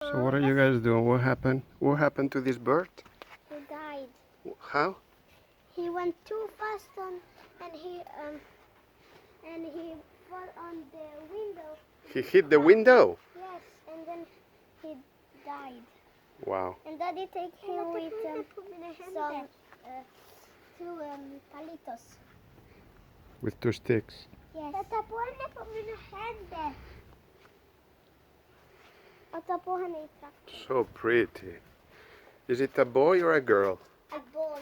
So what are you guys doing? What happened? What happened to this bird? He died. How? He went too fast and he fell on the window. He hit the window? Yes, and then he died. Wow. And Daddy take him with some two palitos. With 2 sticks. Yes. Tatapuhan na po muna hand. Tatapuhan na ita. So pretty. Is it a boy or a girl? A boy.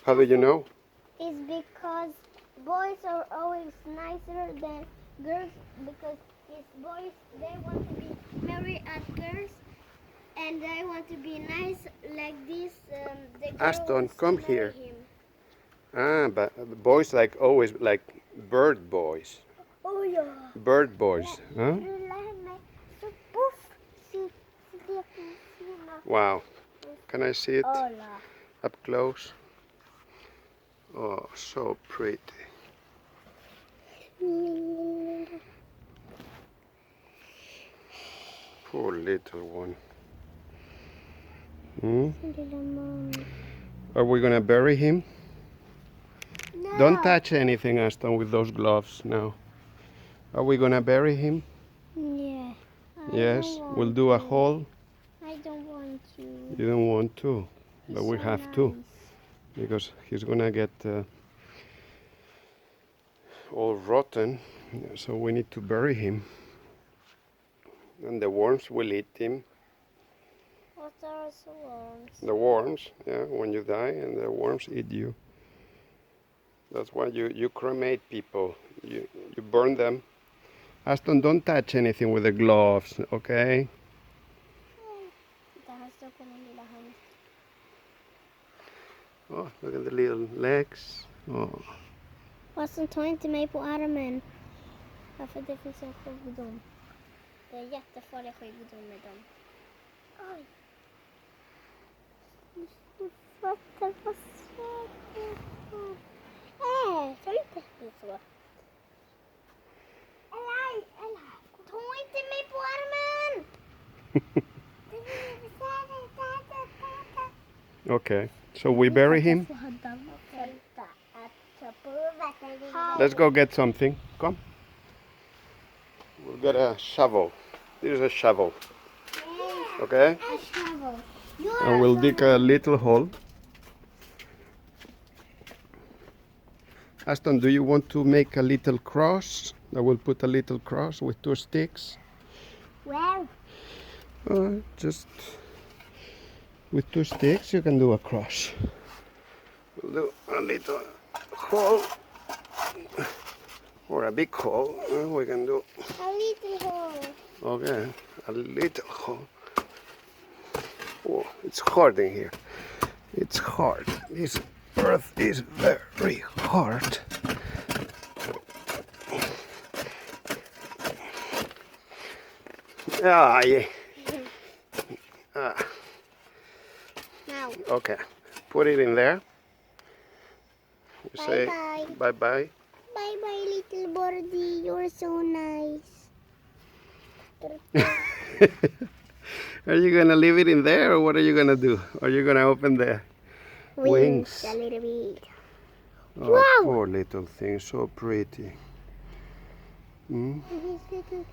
How do you know? It's because boys are always nicer than girls because these boys, they want to be married as girls and they want to be nice like this. The girl Aston, wants to come marry here. him. But boys like always like bird boys. Oh yeah. Bird boys. Huh? Wow. Can I see it Hola. up close? Oh, so pretty. Poor little one. Hmm? Are we gonna bury him? No. Don't touch anything, Aston, with those gloves now. Are we gonna bury him? Yeah. Yes, we'll do a hole. I don't want to. You don't want to, but He's we so have to, nice. because he's gonna get all rotten, so we need to bury him. And the worms will eat him. What are the worms? The worms, yeah, when you die and the worms eat you. That's why you cremate people. You burn them. Aston, don't touch anything with the gloves, okay? Oh, look at the little legs. Oh. Vad som tar inte mig på armen. Varför det finns en sjukdom. Det är jättefarlig sjukdom med dem. Oj. Du fattar vad svårt det är. Ta inte så. Ella. Ta inte mig på armen. Okay, so we bury him. Let's go get something. Come. We'll get a shovel. This is a shovel. Okay? A shovel. And we'll dig a little hole. Aston, do you want to make a little cross? I will put a little cross with 2 sticks. Where? Just with 2 sticks you can do a cross. We'll do a little hole or a big hole. We can do. A little hole. Okay, a little hole. Oh, it's hard in here. It's hard. This earth is very hard. Ah, yeah. Now. Okay, put it in there. You say Bye-bye. bye-bye. Bye-bye, little birdie. You're so nice. Are you gonna leave it in there, or what are you gonna do? Are you gonna open the wings? A little bit. Oh, Wow. poor little thing, so pretty. Hmm? His little